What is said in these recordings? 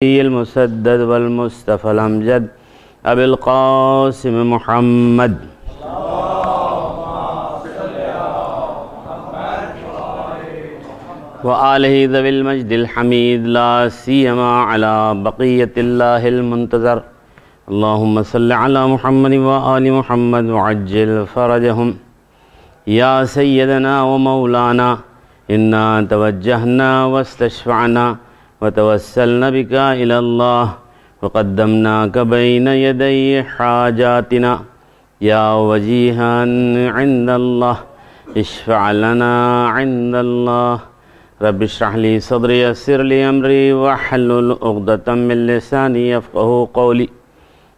المسدد والمصطفى الأمجد أبي القاسم محمد وآله ذوي المجد الحميد لا سيما على بقية الله المنتظر. اللهم صل على محمد وآل محمد وعجل فرجهم. يا سيدنا ومولانا إنا توجهنا واستشفعنا وتوسلنا بك إلى الله وقدمناك بين يدي حاجاتنا يا وجيها عند الله اشفع لنا عند الله. رب اشرح لي صدري يسر لي أمري واحلل عقدة من لساني يفقهوا قولي.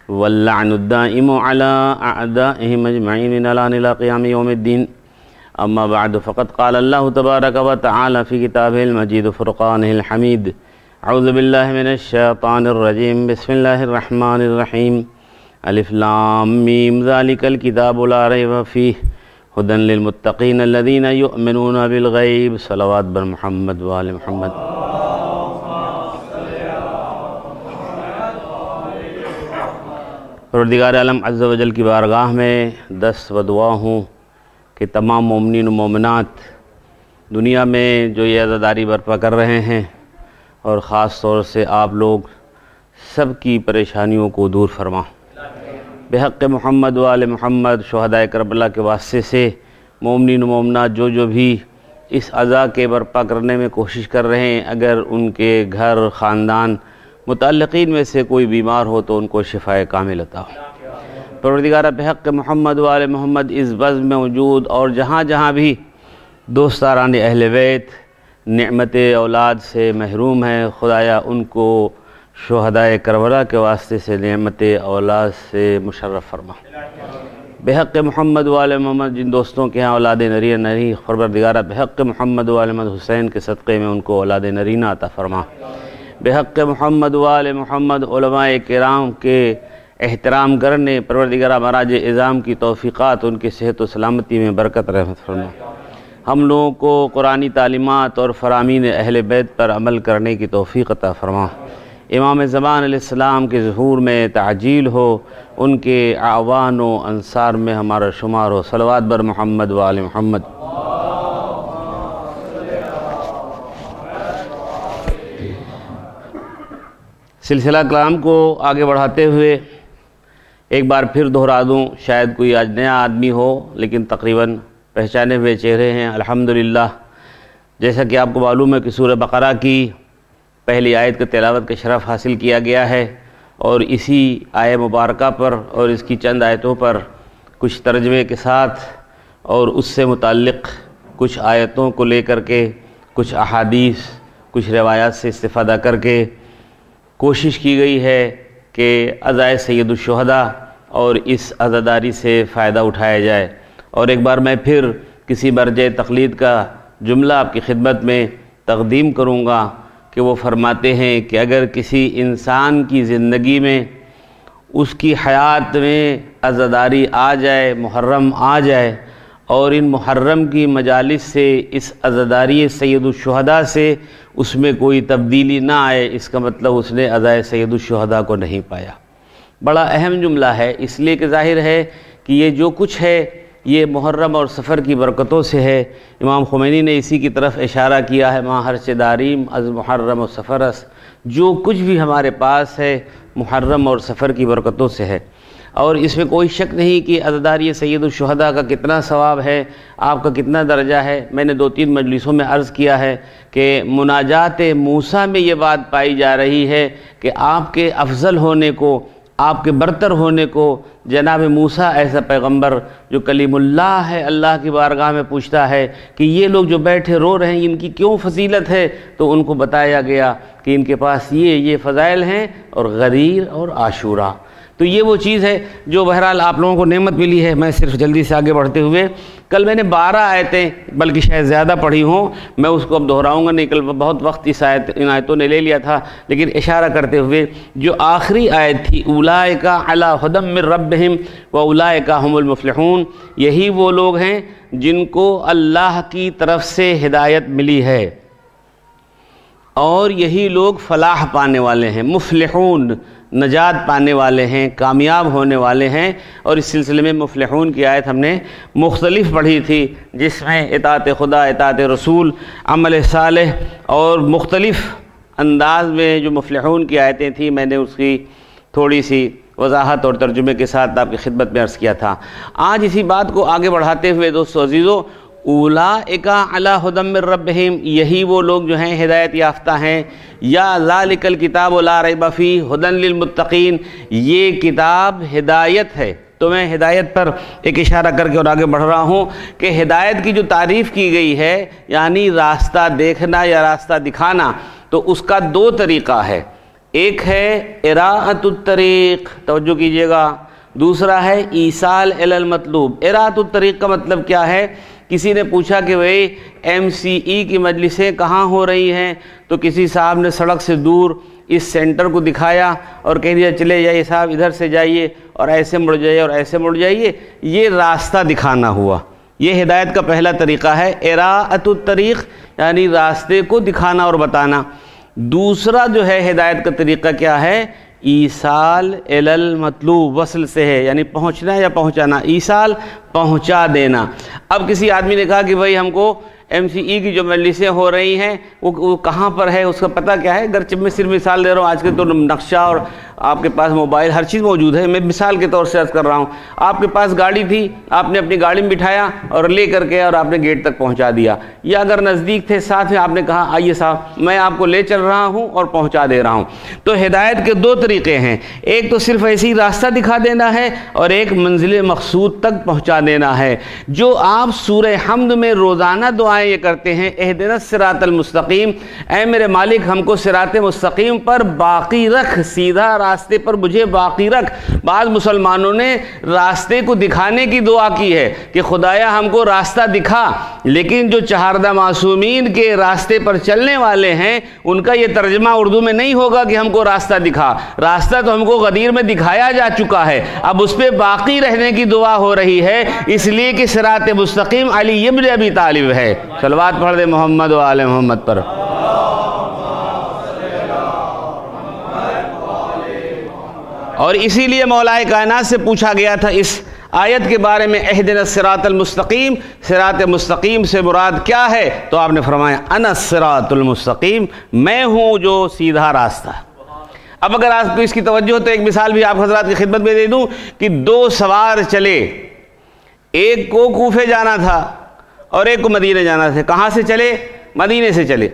واللعن الدائم على أعدائهم أجمعين من الآن إلى قيام يوم الدين. أما بعد فقد قال الله تبارك وتعالى في كتابه المجيد فرقانه الحميد. أعوذ بالله من الشيطان الرجيم. بسم الله الرحمن الرحيم. ألف لام ميم ذلك الكتاب لا ريب فيه هدى للمتقين الذين يؤمنون بالغيب. صلوات بر محمد وآل محمد. پروردگار عالم عز و جل کی بارگاہ میں دست و دعا ہوں کہ تمام مومنین و مومنات دنیا میں جو یہ عزاداری برپا کر رہے ہیں اور خاص طور سے آپ لوگ سب کی پریشانیوں کو دور فرما. بحق محمد و آل محمد شہدائے کربلا کے واسطے سے مومنین و مومنات جو بھی اس عزا کے برپا کرنے میں کوشش کر رہے ہیں، اگر ان کے گھر خاندان متعلقین میں سے کوئی بیمار ہو تو ان کو شفائے کامل عطا ہو. پروردگارہ بحق محمد و آل محمد اس بزم میں موجود اور جہاں جہاں بھی دوستاران اہل بیت نعمت اولاد سے محروم ہیں، خدایا ان کو شہدائے کربلا کے واسطے سے نعمت اولاد سے مشرف فرما. بحق محمد و آل محمد جن دوستوں کے ہاں اولاد نرینہ نہیں، پروردگارہ بحق محمد و آل محمد حسین کے صدقے میں ان کو اولاد نرینہ عطا فرما. بحق محمد و آل محمد علماء کرام کے احترام کرنے پروردگارہ مراج اعظام کی توفیقات ان کی صحت و سلامتی میں برکت رحمت فرما. ہم لوگوں کو قرآنی تعلیمات اور فرامین اہل بیت پر عمل کرنے کی توفیق عطا فرما. امام زمان علیہ السلام کے ظہور میں تعجیل ہو، ان کے اعوان و انصار میں ہمارا شمار ہو. صلوات بر محمد و آل محمد. سلسلہ کلام کو آگے بڑھاتے ہوئے ایک بار پھر دہرا دوں، شاید کوئی آج نیا آدمی ہو لیکن تقریباً پہچانے ہوئے چہرے ہیں. الحمدللہ جیسا کہ آپ کو معلوم ہے کہ سورہ بقرہ کی پہلی آیت کا تلاوت کا شرف حاصل کیا گیا ہے، اور اسی آیہ مبارکہ پر اور اس کی چند آیتوں پر کچھ ترجمے کے ساتھ اور اس سے متعلق کچھ آیتوں کو لے کر کے کچھ احادیث کچھ روایات سے استفادہ کر کے کوشش کی گئی ہے کہ عزائے سید الشہداء اور اس عزاداری سے فائدہ اٹھایا جائے. اور ایک بار میں پھر کسی مرجع تقلید کا جملہ آپ کی خدمت میں تقدیم کروں گا کہ وہ فرماتے ہیں کہ اگر کسی انسان کی زندگی میں اس کی حیات میں عزاداری آ جائے، محرم آ جائے، اور ان محرم کی مجالس سے اس عزاداری سید الشہداء سے اس میں کوئی تبدیلی نہ آئے، اس کا مطلب اس نے عزائے سید الشہداء کو نہیں پایا. بڑا اہم جملہ ہے، اس لیے کہ ظاہر ہے کہ یہ جو کچھ ہے یہ محرم اور سفر کی برکتوں سے ہے. امام خمینی نے اسی کی طرف اشارہ کیا ہے، ما ہرچ داریم از محرم و سفرس، جو کچھ بھی ہمارے پاس ہے محرم اور سفر کی برکتوں سے ہے. اور اس میں کوئی شک نہیں کہ عزاداری سید الشہداء کا کتنا ثواب ہے، آپ کا کتنا درجہ ہے. میں نے 2-3 مجلسوں میں عرض کیا ہے کہ مناجات موسیٰ میں یہ بات پائی جا رہی ہے کہ آپ کے افضل ہونے کو، آپ کے برتر ہونے کو جناب موسیٰ ایسا پیغمبر جو کلیم اللہ ہے اللہ کی بارگاہ میں پوچھتا ہے کہ یہ لوگ جو بیٹھے رو رہے ہیں ان کی کیوں فضیلت ہے، تو ان کو بتایا گیا کہ ان کے پاس یہ فضائل ہیں، اور غدیر اور عاشورہ. تو یہ وہ چیز ہے جو بہرحال آپ لوگوں کو نعمت ملی ہے. میں صرف جلدی سے آگے بڑھتے ہوئے، کل میں نے 12 آیتیں بلکہ شاید زیادہ پڑھی ہوں، میں اس کو اب دہراؤں گا نہیں، کل بہت وقت ان آیتوں نے لے لیا تھا، لیکن اشارہ کرتے ہوئے جو آخری آیت تھی اولئک علی ھدی من ربہم واولئک ھم المفلحون، یہی وہ لوگ ہیں جن کو اللہ کی طرف سے ہدایت ملی ہے. اور یہی لوگ فلاح پانے والے ہیں، مفلحون، نجات پانے والے ہیں، کامیاب ہونے والے ہیں۔ اور اس سلسلے میں مفلحون کی آیت ہم نے مختلف پڑھی تھی، جس میں اطاعت خدا، اطاعت رسول، عمل صالح اور مختلف انداز میں جو مفلحون کی آیتیں تھیں، میں نے اس کی تھوڑی سی وضاحت اور ترجمے کے ساتھ آپ کی خدمت میں عرض کیا تھا۔ آج اسی بات کو آگے بڑھاتے ہوئے دوستو عزیزو، اولئک علی ھدی من ربہم، یہی وہ لوگ جو ہیں ہدایت یافتہ ہیں، یا ذالک الکتاب لا ریب فیہ ھدی للمتقین، یہ کتاب ہدایت ہے۔ تو میں ہدایت پر ایک اشارہ کر کے اور آگے بڑھ رہا ہوں کہ ہدایت کی جو تعریف کی گئی ہے، یعنی راستہ دیکھنا یا راستہ دکھانا، تو اس کا دو طریقہ ہے۔ ایک ہے اراءۃ الطریق، توجہ کیجئے گا، دوسرا ہے ایصال الی المطلوب۔ اراءۃ الطریق کا مطلب کیا ہے؟ کسی نے پوچھا کہ بھئی MCE کی مجلسیں کہاں ہو رہی ہیں، تو کسی صاحب نے سڑک سے دور اس سینٹر کو دکھایا اور کہہ دیا چلے جائیے صاحب، ادھر سے جائیے اور ایسے مڑ جائیے اور ایسے مڑ جائیے، یہ راستہ دکھانا ہوا۔ یہ ہدایت کا پہلا طریقہ ہے، اراءۃ الطریق، یعنی راستے کو دکھانا اور بتانا۔ دوسرا جو ہے ہدایت کا طریقہ کیا ہے؟ ایصال الی المطلوب، وصل سے ہے، یعنی پہنچنا یا پہنچانا، ایصال پہنچا دینا۔ اب کسی آدمی نے کہا کہ بھئی ہم کو MCE کی جو مجلسیں ہو رہی ہیں وہ کہاں پر ہے، اس کا پتہ کیا ہے؟ اگرچہ میں صرف مثال دے رہا ہوں، آج کے تو نقشہ اور آپ کے پاس موبائل ہر چیز موجود ہے، میں مثال کے طور سے عرض کر رہا ہوں۔ آپ کے پاس گاڑی تھی، آپ نے اپنی گاڑی میں بٹھایا اور لے کر کے اور آپ نے گیٹ تک پہنچا دیا، یا اگر نزدیک تھے ساتھ میں، آپ نے کہا آئیے صاحب میں آپ کو لے چل رہا ہوں اور پہنچا دے رہا ہوں۔ تو ہدایت کے دو طریقے ہیں، ایک تو صرف ایسے ہی راستہ دکھا دینا ہے، اور ایک منزل مقصود تک پہنچا دینا ہے۔ جو آپ سورہ حمد میں روزانہ دعائیں یہ کرتے ہیں، اہدنا الصراط المستقیم، اے میرے مالک ہم کو صراط مستقیم پر باقی رکھ، سیدھا راستے پر مجھے باقی رکھ۔ بعض مسلمانوں نے راستے کو دکھانے کی دعا کی ہے کہ خدایا ہم کو راستہ دکھا، لیکن جو چہاردہ معصومین کے راستے پر چلنے والے ہیں ان کا یہ ترجمہ اردو میں نہیں ہوگا کہ ہم کو راستہ دکھا، راستہ تو ہم کو غدیر میں دکھایا جا چکا ہے، اب اس پہ باقی رہنے کی دعا ہو رہی ہے، اس لیے کہ صراط مستقیم علی ابن ابی طالب ہے۔ صلوات پڑھ دے محمد و آل محمد پر۔ اور اسی لیے مولا کائنات سے پوچھا گیا تھا اس آیت کے بارے میں، اہدنا الصراط المستقیم، صراط مستقیم سے مراد کیا ہے؟ تو آپ نے فرمایا انا الصراط المستقیم، میں ہوں جو سیدھا راستہ۔ اب اگر آپ کو اس کی توجہ ہو تو ایک مثال بھی آپ حضرات کی خدمت میں دے دوں کہ دو سوار چلے، ایک کو کوفے جانا تھا اور ایک کو مدینے جانا تھا۔ کہاں سے چلے؟ مدینے سے چلے۔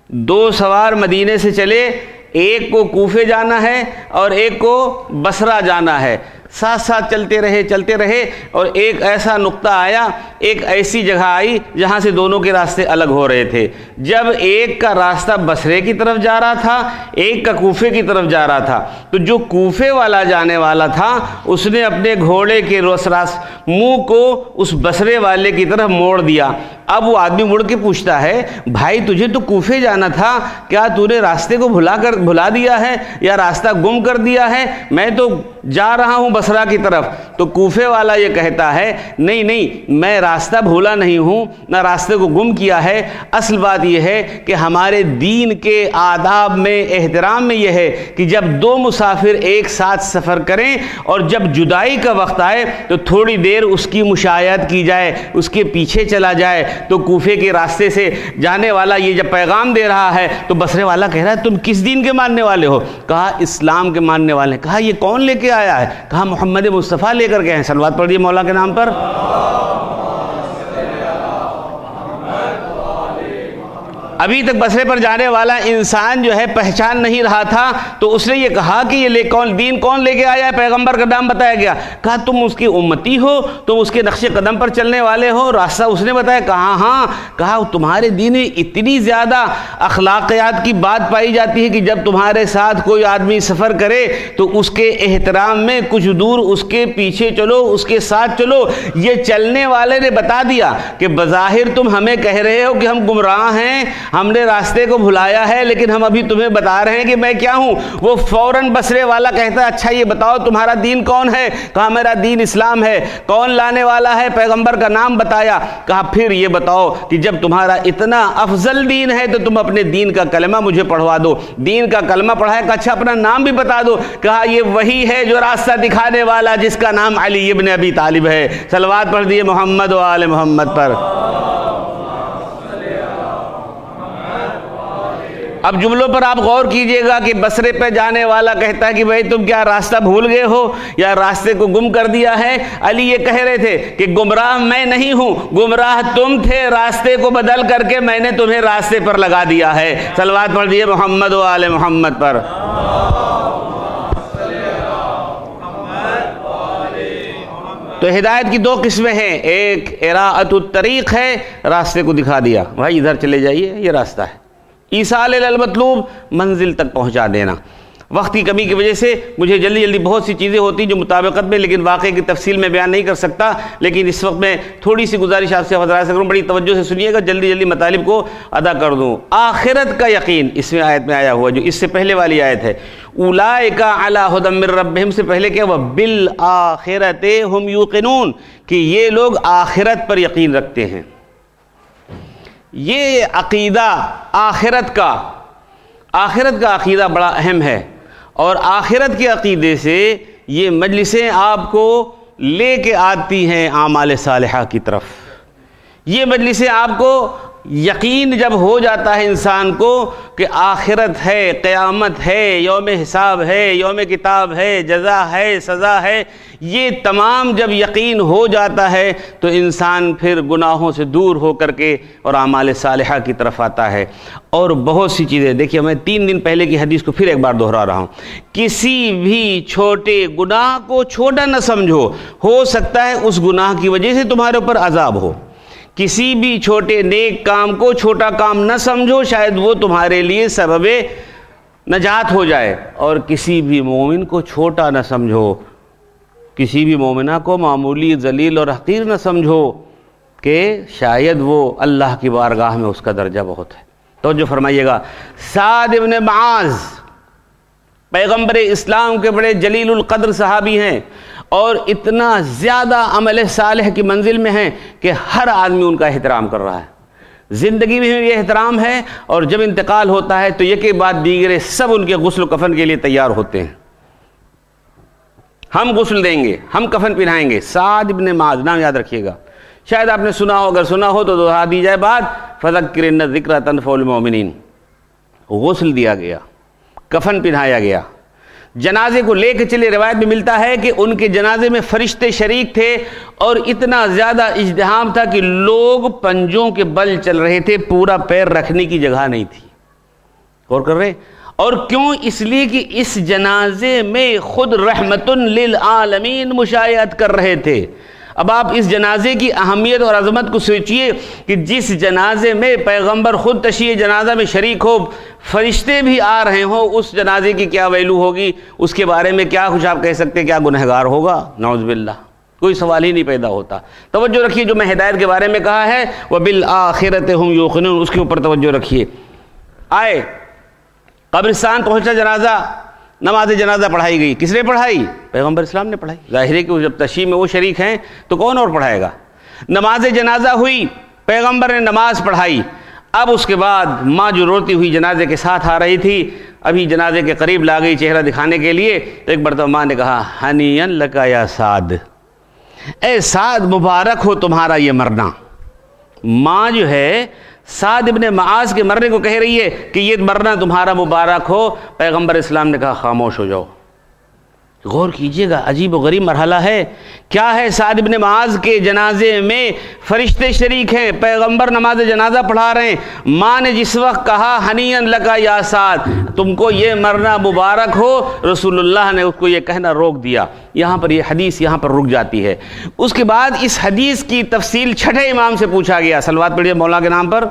دو سوار مدینے سے چلے، ایک کو کوفے جانا ہے اور ایک کو بصرہ جانا ہے۔ ساتھ ساتھ چلتے رہے اور ایک ایسا نقطہ آیا، ایک ایسی جگہ آئی جہاں سے دونوں کے راستے الگ ہو رہے تھے۔ جب ایک کا راستہ بصرے کی طرف جا رہا تھا، ایک کا کوفے کی طرف جا رہا تھا، تو جو کوفے والا جانے والا تھا اس نے اپنے گھوڑے کے منہ کو اس بصرے والے کی طرف موڑ دیا۔ اب وہ آدمی مڑ کے پوچھتا ہے، بھائی تجھے تو کوفے جانا تھا، کیا تو نے راستے کو بھلا دیا ہے یا راستہ گم کر دیا ہے؟ میں تو جا رہا ہوں بصرہ کی طرف۔ تو کوفے والا یہ کہتا ہے، نہیں میں راستہ بھولا نہیں ہوں، نہ راستے کو گم کیا ہے، اصل بات یہ ہے کہ ہمارے دین کے آداب میں، احترام میں یہ ہے کہ جب دو مسافر ایک ساتھ سفر کریں اور جب جدائی کا وقت آئے تو تھوڑی دیر اس کی مشایعت کی جائے، اس کے پیچھے چلا جائے۔ تو کوفے کے راستے سے جانے والا یہ جب پیغام دے رہا ہے تو بصرے والا کہہ رہا ہے، تم کس دین کے ماننے والے ہو؟ کہا اسلام کے ماننے والے ہیں۔ کہا یہ کون لے کے آیا ہے؟ کہا محمد مصطفیٰ لے کر گئے ہیں۔ صلوات پڑھیے مولا کے نام پر۔ ابھی تک بصرے پر جانے والا انسان جو ہے پہچان نہیں رہا تھا، تو اس نے یہ کہا کہ یہ دین کون لے کے آیا ہے؟ پیغمبر کا نام بتایا گیا۔ کہا تم اس کی امتی ہو، تم اس کے نقش قدم پر چلنے والے ہو، راستہ اس نے بتایا؟ کہا ہاں۔ کہا تمہارے دین میں اتنی زیادہ اخلاقیات کی بات پائی جاتی ہے کہ جب تمہارے ساتھ کوئی آدمی سفر کرے تو اس کے احترام میں کچھ دور اس کے پیچھے چلو، اس کے ساتھ چلو۔ یہ چلنے والے نے بتا دیا کہ بظاہر تم ہمیں کہہ رہے ہو کہ ہم گمراہ ہیں، ہم نے راستے کو بھلایا ہے لیکن ہم ابھی تمہیں بتا رہے ہیں کہ میں کیا ہوں۔ وہ فوراً بصرے والا کہتا ہے اچھا یہ بتاؤ تمہارا دین کون ہے؟ کہا میرا دین اسلام ہے۔ کون لانے والا ہے؟ پیغمبر کا نام بتایا۔ کہا پھر یہ بتاؤ کہ جب تمہارا اتنا افضل دین ہے تو تم اپنے دین کا کلمہ مجھے پڑھوا دو۔ دین کا کلمہ پڑھایا۔ کہا اچھا اپنا نام بھی بتا دو۔ کہا یہ وہی ہے جو راستہ دکھانے والا جس کا نام علی ابن ابی طالب ہے۔ صلوات پڑھ دیے محمد و آل محمد پر۔ اب جملوں پر آپ غور کیجئے گا کہ بصرے پہ جانے والا کہتا ہے کہ بھائی تم کیا راستہ بھول گئے ہو یا راستے کو گم کر دیا ہے؟ علی یہ کہہ رہے تھے کہ گمراہ میں نہیں ہوں، گمراہ تم تھے، راستے کو بدل کر کے میں نے تمہیں راستے پر لگا دیا ہے۔ صلوات پڑھ دیے محمد و آل محمد پر۔ تو ہدایت کی دو قسمیں ہیں، ایک اراءۃ الطریق ہے، راستے کو دکھا دیا، بھائی ادھر چلے جائیے یہ راستہ ہے۔ ایصال المطلوب، منزل تک پہنچا دینا۔ وقت کی کمی کی وجہ سے مجھے جلدی بہت سی چیزیں ہوتی جو مطابقت میں، لیکن واقعے کی تفصیل میں بیان نہیں کر سکتا، لیکن اس وقت میں تھوڑی سی گزارش آپ سے حضرات سے کروں، بڑی توجہ سے سنیے گا، جلدی مطالب کو ادا کر دوں۔ آخرت کا یقین اس میں آیت میں آیا ہوا جو اس سے پہلے والی آیت ہے، اولئک علی ھدی من ربہم سے پہلے کیا ہوا؟ بالآخرۃ ھم یوقنون، کہ یہ لوگ آخرت پر یقین رکھتے ہیں۔ یہ عقیدہ آخرت کا عقیدہ بڑا اہم ہے، اور آخرت کے عقیدے سے یہ مجلسیں آپ کو لے کے آتی ہیں اعمال صالحہ کی طرف۔ یہ مجلسیں آپ کو یقین جب ہو جاتا ہے انسان کو کہ آخرت ہے، قیامت ہے، یوم حساب ہے، یوم کتاب ہے، جزا ہے، سزا ہے، یہ تمام جب یقین ہو جاتا ہے تو انسان پھر گناہوں سے دور ہو کر کے اور اعمال صالحہ کی طرف آتا ہے۔ اور بہت سی چیزیں دیکھیے، میں 3 دن پہلے کی حدیث کو پھر ایک بار دہرا رہا ہوں، کسی بھی چھوٹے گناہ کو چھوٹا نہ سمجھو، ہو سکتا ہے اس گناہ کی وجہ سے تمہارے اوپر عذاب ہو۔ کسی بھی چھوٹے نیک کام کو چھوٹا کام نہ سمجھو، شاید وہ تمہارے لیے سبب نجات ہو جائے۔ اور کسی بھی مومن کو چھوٹا نہ سمجھو، کسی بھی مومنہ کو معمولی، ذلیل اور حقیر نہ سمجھو، کہ شاید وہ اللہ کی بارگاہ میں اس کا درجہ بہت ہے۔ توجہ فرمائیے گا، سعد ابن معاذ پیغمبر اسلام کے بڑے جلیل القدر صحابی ہیں، اور اتنا زیادہ عمل صالح کی منزل میں ہیں کہ ہر آدمی ان کا احترام کر رہا ہے۔ زندگی میں یہ احترام ہے، اور جب انتقال ہوتا ہے تو یکے بعد دیگرے سب ان کے غسل و کفن کے لیے تیار ہوتے ہیں۔ ہم غسل دیں گے، ہم کفن پہنائیں گے۔ سعد ابن معاذ نام یاد رکھیے گا، شاید آپ نے سنا ہو، اگر سنا ہو تو دوہرا دی جائے بات، فذکر ان الذکری تنفع المؤمنین۔ غسل دیا گیا، کفن پہنایا گیا، جنازے کو لے کے چلے۔ روایت میں ملتا ہے کہ ان کے جنازے میں فرشتے شریک تھے، اور اتنا زیادہ ازدحام تھا کہ لوگ پنجوں کے بل چل رہے تھے، پورا پیر رکھنے کی جگہ نہیں تھی۔ غور کر رہے؟ اور کیوں؟ اس لیے کہ اس جنازے میں خود رحمت للعالمین مشایعت کر رہے تھے۔ اب آپ اس جنازے کی اہمیت اور عظمت کو سوچئے کہ جس جنازے میں پیغمبر خود تشییع جنازہ میں شریک ہو، فرشتے بھی آ رہے ہوں، اس جنازے کی کیا ویلو ہوگی؟ اس کے بارے میں کیا کچھ آپ کہہ سکتے، کیا گنہگار ہوگا؟ نعوذ باللہ، کوئی سوال ہی نہیں پیدا ہوتا۔ توجہ رکھیے، جو میں ہدایت کے بارے میں کہا ہے وَبِالْآخِرَةِ هُمْ يُوقِنُونَ، اس کے اوپر توجہ رکھیے۔ آئے قبرستان پہنچا جنازہ، نماز جنازہ پڑھائی گئی، کس نے پڑھائی؟ پیغمبر اسلام نے پڑھائی۔ ظاہر ہے کہ جب تشییع میں وہ شریک ہیں تو کون اور پڑھائے گا؟ نماز جنازہ ہوئی، پیغمبر نے نماز پڑھائی۔ اب اس کے بعد ماں جو روتی ہوئی جنازے کے ساتھ آ رہی تھی، ابھی جنازے کے قریب لا گئی چہرہ دکھانے کے لیے، تو ایک مرتبہ ماں نے کہا ہنیئا لکا یا سعد، اے سعد مبارک ہو تمہارا یہ مرنا۔ ماں جو ہے سعد ابن معاذ کے مرنے کو کہہ رہی ہے کہ یہ مرنا تمہارا مبارک ہو۔ پیغمبر اسلام نے کہا خاموش ہو جاؤ۔ غور کیجئے گا، عجیب و غریب مرحلہ ہے۔ کیا ہے؟ سعد ابن معاذ کے جنازے میں فرشتے شریک ہیں، پیغمبر نماز جنازہ پڑھا رہے ہیں۔ ماں نے جس وقت کہا ہنیئا لکا یا سعد، تم کو یہ مرنا مبارک ہو، رسول اللہ نے اس کو یہ کہنا روک دیا۔ یہاں پر یہ حدیث یہاں پر رک جاتی ہے۔ اس کے بعد اس حدیث کی تفصیل چھٹے امام سے پوچھا گیا۔ صلوات پڑھیے مولا کے نام پر۔